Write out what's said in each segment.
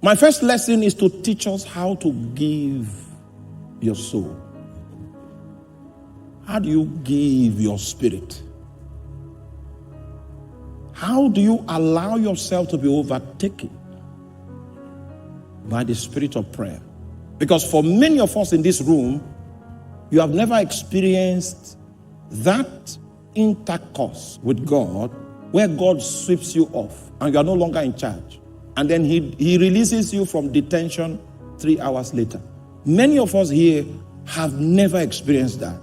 My first lesson is to teach us how to give your soul. How do you give your spirit? How do you allow yourself to be overtaken by the spirit of prayer? Because for many of us in this room, you have never experienced that intercourse with God where God sweeps you off and you are no longer in charge. And then he releases you from detention 3 hours later. Many of us here have never experienced that.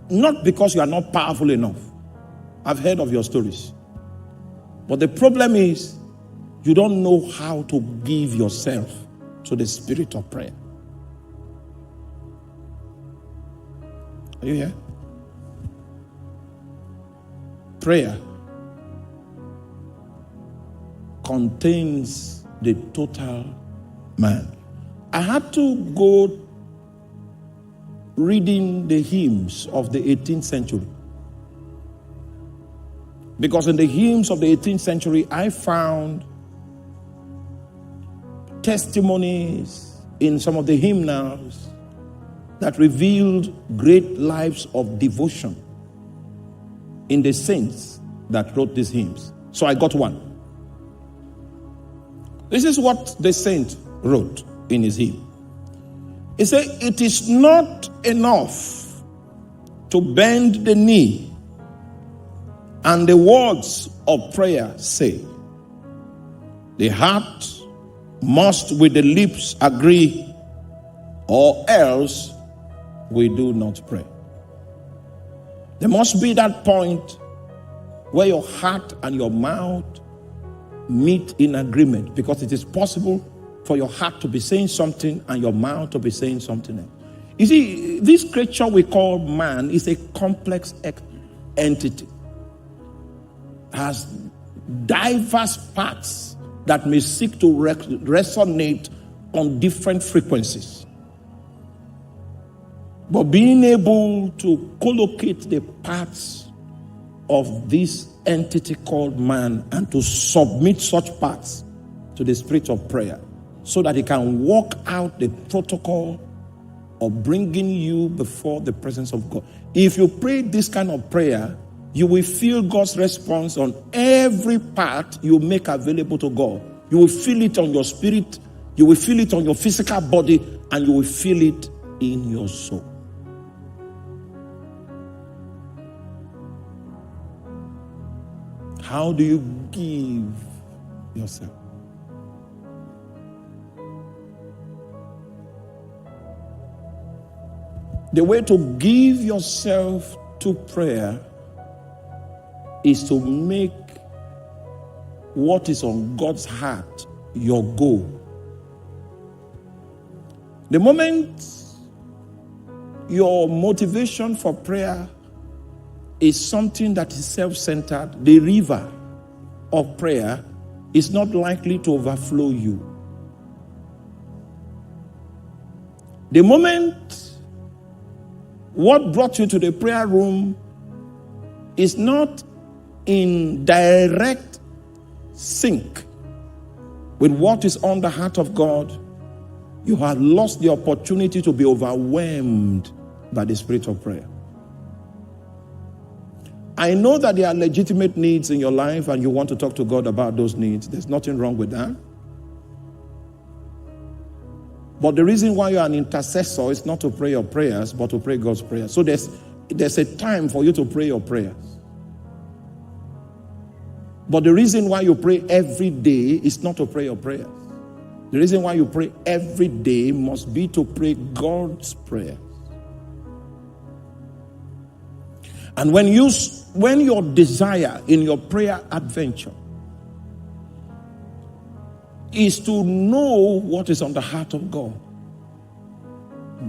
Not because you are not powerful enough. I've heard of your stories. But the problem is, you don't know how to give yourself to the spirit of prayer. Are you here? Prayer contains the total man. I had to go reading the hymns of the 18th century. Because in the hymns of the 18th century, I found testimonies in some of the hymnals that revealed great lives of devotion in the saints that wrote these hymns. So I got one. This is what the saint wrote in his hymn. He said, "It is not enough to bend the knee and the words of prayer say. The heart must with the lips agree, or else we do not pray." There must be that point where your heart and your mouth meet in agreement, because it is possible for your heart to be saying something and your mouth to be saying something else. You see, this creature we call man is a complex entity. Has diverse parts that may seek to resonate on different frequencies. But being able to collocate the parts of this entity called man and to submit such parts to the spirit of prayer so that it can walk out the protocol of bringing you before the presence of God. If you pray this kind of prayer, you will feel God's response on every part you make available to God. You will feel it on your spirit, you will feel it on your physical body, and you will feel it in your soul. How do you give yourself? The way to give yourself to prayer is to make what is on God's heart your goal. The moment your motivation for prayer is something that is self-centered, the river of prayer is not likely to overflow you. The moment what brought you to the prayer room is not in direct sync with what is on the heart of God, you have lost the opportunity to be overwhelmed by the spirit of prayer. I know that there are legitimate needs in your life and you want to talk to God about those needs. There's nothing wrong with that. But the reason why you're an intercessor is not to pray your prayers, but to pray God's prayers. So there's a time for you to pray your prayers. But the reason why you pray every day is not to pray your prayers. The reason why you pray every day must be to pray God's prayers. And when your desire in your prayer adventure is to know what is on the heart of God,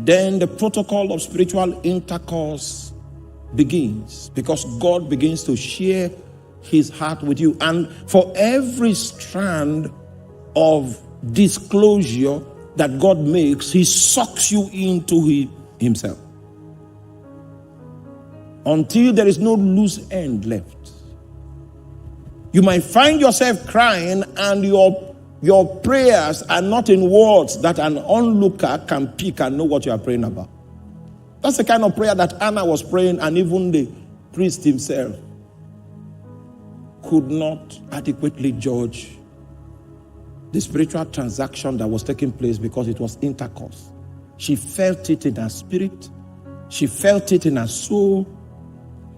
then the protocol of spiritual intercourse begins, because God begins to share his heart with you. And for every strand of disclosure that God makes, he sucks you into himself until there is no loose end left. You might find yourself crying and your your prayers are not in words that an onlooker can pick and know what you are praying about. That's the kind of prayer that Anna was praying, and even the priest himself could not adequately judge the spiritual transaction that was taking place because it was intercourse. She felt it in her spirit, she felt it in her soul,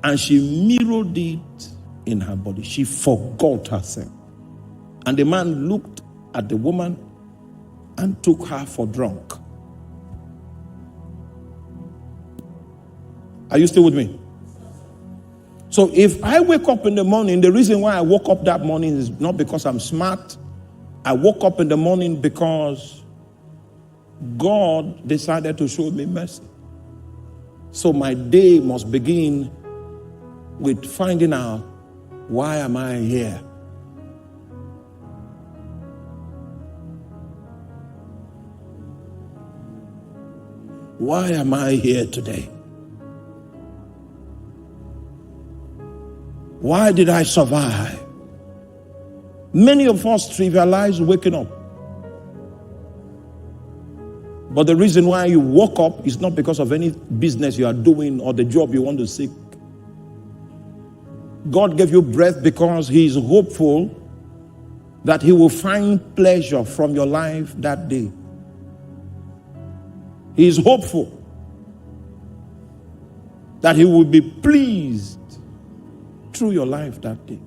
and she mirrored it in her body. She forgot herself. And the man looked at the woman and took her for drunk. Are you still with me? So if I wake up in the morning, the reason why I woke up that morning is not because I'm smart. I woke up in the morning because God decided to show me mercy. So my day must begin with finding out, why am I here? Why am I here today? Why did I survive? Many of us trivialize waking up. But the reason why you woke up is not because of any business you are doing or the job you want to seek. God gave you breath because He is hopeful that He will find pleasure from your life that day. He is hopeful that He will be pleased through your life that day.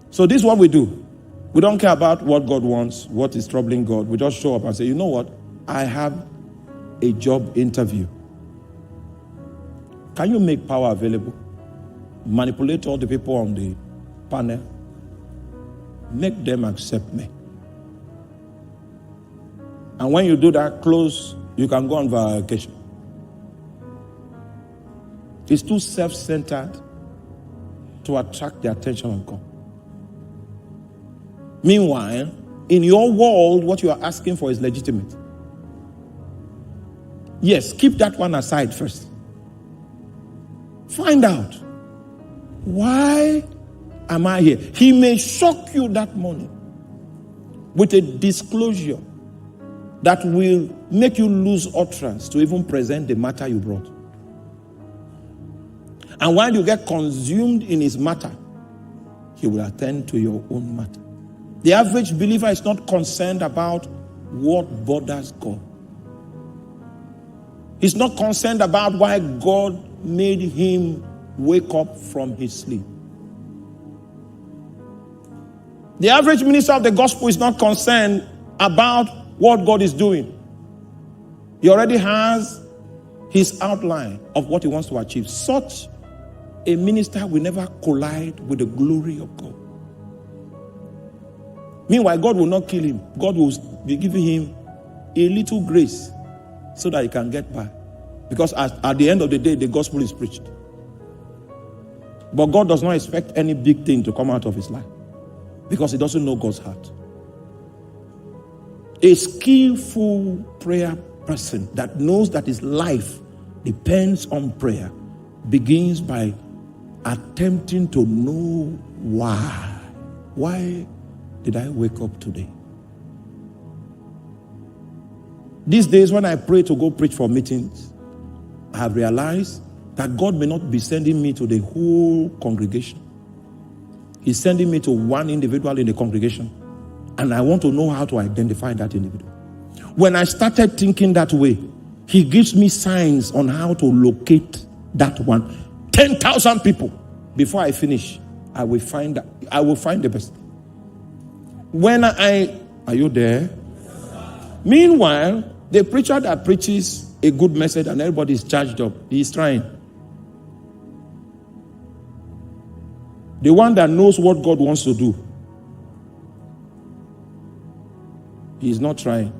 So this is what we do. We don't care about what God wants, what is troubling God. We just show up and say, you know what? I have a job interview. Can you make power available? Manipulate all the people on the panel. Make them accept me. And when you do that, close, you can go on vacation. It's too self-centered to attract the attention of God. Meanwhile, in your world, what you are asking for is legitimate. Yes, keep that one aside first. Find out, why am I here? He may shock you that morning with a disclosure that will make you lose utterance to even present the matter you brought. And while you get consumed in his matter, he will attend to your own matter. The average believer is not concerned about what bothers God. He's not concerned about why God made him wake up from his sleep. The average minister of the gospel is not concerned about what God is doing. He already has his outline of what he wants to achieve. Such a minister will never collide with the glory of God. Meanwhile, God will not kill him. God will be giving him a little grace so that he can get by. Because at the end of the day, the gospel is preached. But God does not expect any big thing to come out of his life because he doesn't know God's heart. A skillful prayer person that knows that his life depends on prayer begins by attempting to know why. Why did I wake up today? These days when I pray to go preach for meetings, I have realized that God may not be sending me to the whole congregation. He's sending me to one individual in the congregation. And I want to know how to identify that individual. When I started thinking that way, he gives me signs on how to locate that one. 10,000 people. Before I finish, I will find the best. Are you there? Meanwhile, the preacher that preaches a good message and everybody is charged up, he is trying. The one that knows what God wants to do, he is not trying.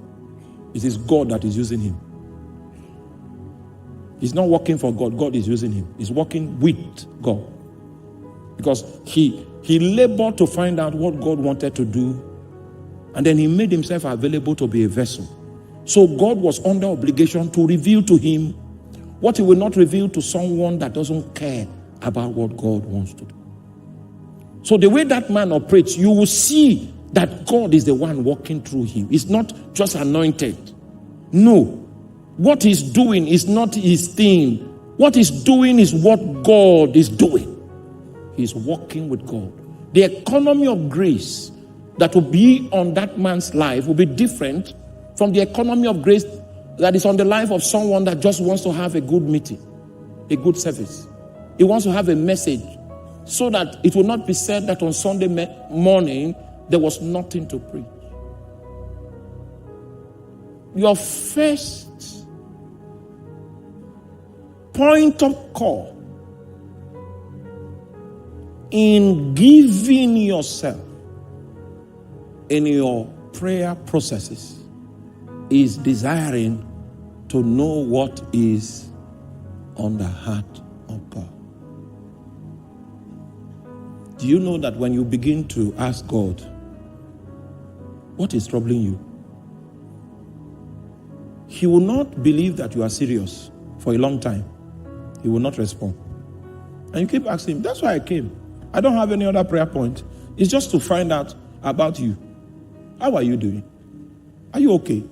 It is God that is using him. He's not working for God. God is using him. He's working with God. Because he labored to find out what God wanted to do, and then he made himself available to be a vessel. So God was under obligation to reveal to him what he will not reveal to someone that doesn't care about what God wants to do. So the way that man operates, you will see that God is the one walking through him. It's not just anointed. No. What he's doing is not his thing. What he's doing is what God is doing. He's walking with God. The economy of grace that will be on that man's life will be different from the economy of grace that is on the life of someone that just wants to have a good meeting, a good service. He wants to have a message so that it will not be said that on Sunday morning there was nothing to preach. Your first point of call in giving yourself in your prayer processes is desiring to know what is on the heart of God. Do you know that when you begin to ask God, what is troubling you? He will not believe that you are serious for a long time. He will not respond. And you keep asking him, that's why I came. I don't have any other prayer point. It's just to find out about you. How are you doing? Are you okay?